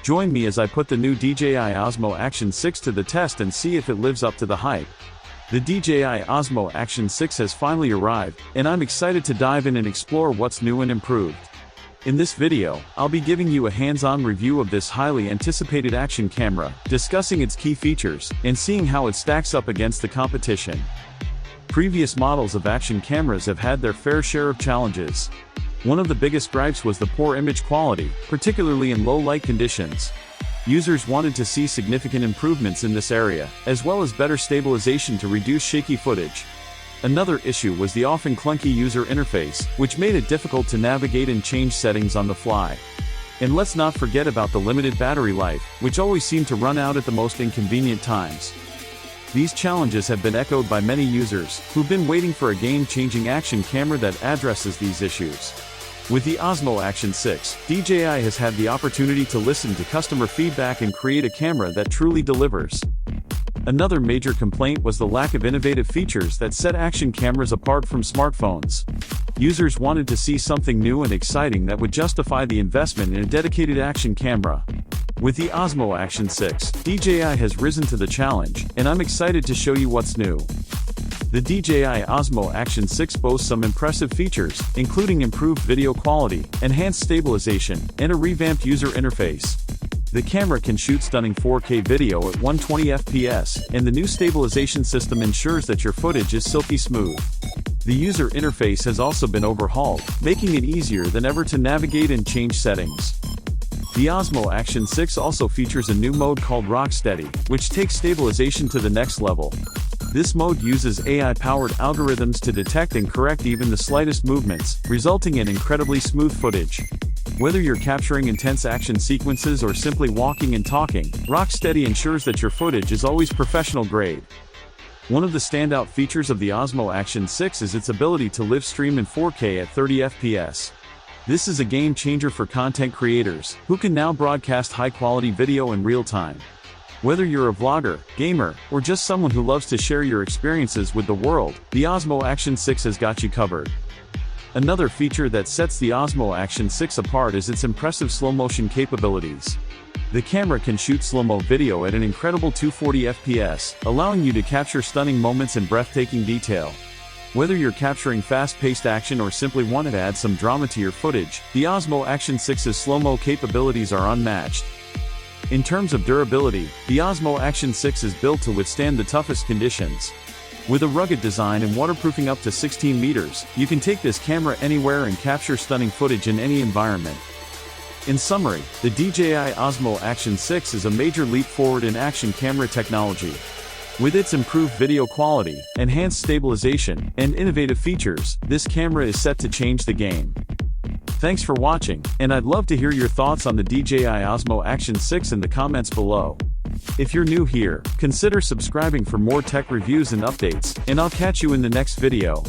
Join me as I put the new DJI OSMO Action 6 to the test and see if it lives up to the hype. The DJI OSMO Action 6 has finally arrived, and I'm excited to dive in and explore what's new and improved. In this video, I'll be giving you a hands-on review of this highly anticipated action camera, discussing its key features, and seeing how it stacks up against the competition. Previous models of action cameras have had their fair share of challenges. One of the biggest gripes was the poor image quality, particularly in low light conditions. Users wanted to see significant improvements in this area, as well as better stabilization to reduce shaky footage. Another issue was the often clunky user interface, which made it difficult to navigate and change settings on the fly. And let's not forget about the limited battery life, which always seemed to run out at the most inconvenient times. These challenges have been echoed by many users, who've been waiting for a game-changing action camera that addresses these issues. With the OSMO Action 6, DJI has had the opportunity to listen to customer feedback and create a camera that truly delivers. Another major complaint was the lack of innovative features that set action cameras apart from smartphones. Users wanted to see something new and exciting that would justify the investment in a dedicated action camera. With the OSMO Action 6, DJI has risen to the challenge, and I'm excited to show you what's new. The DJI OSMO Action 6 boasts some impressive features, including improved video quality, enhanced stabilization, and a revamped user interface. The camera can shoot stunning 4K video at 120 FPS, and the new stabilization system ensures that your footage is silky smooth. The user interface has also been overhauled, making it easier than ever to navigate and change settings. The OSMO Action 6 also features a new mode called Rocksteady, which takes stabilization to the next level. This mode uses AI-powered algorithms to detect and correct even the slightest movements, resulting in incredibly smooth footage. Whether you're capturing intense action sequences or simply walking and talking, Rocksteady ensures that your footage is always professional grade. One of the standout features of the OSMO Action 6 is its ability to live stream in 4K at 30 FPS. This is a game changer for content creators, who can now broadcast high-quality video in real time. Whether you're a vlogger, gamer, or just someone who loves to share your experiences with the world, the OSMO Action 6 has got you covered. Another feature that sets the OSMO Action 6 apart is its impressive slow-motion capabilities. The camera can shoot slow-mo video at an incredible 240 FPS, allowing you to capture stunning moments in breathtaking detail. Whether you're capturing fast-paced action or simply want to add some drama to your footage, the OSMO Action 6's slow-mo capabilities are unmatched. In terms of durability, the OSMO Action 6 is built to withstand the toughest conditions. With a rugged design and waterproofing up to 16 meters, you can take this camera anywhere and capture stunning footage in any environment. In summary, the DJI OSMO Action 6 is a major leap forward in action camera technology. With its improved video quality, enhanced stabilization, and innovative features, this camera is set to change the game. Thanks for watching, and I'd love to hear your thoughts on the DJI OSMO Action 6 in the comments below. If you're new here, consider subscribing for more tech reviews and updates, and I'll catch you in the next video.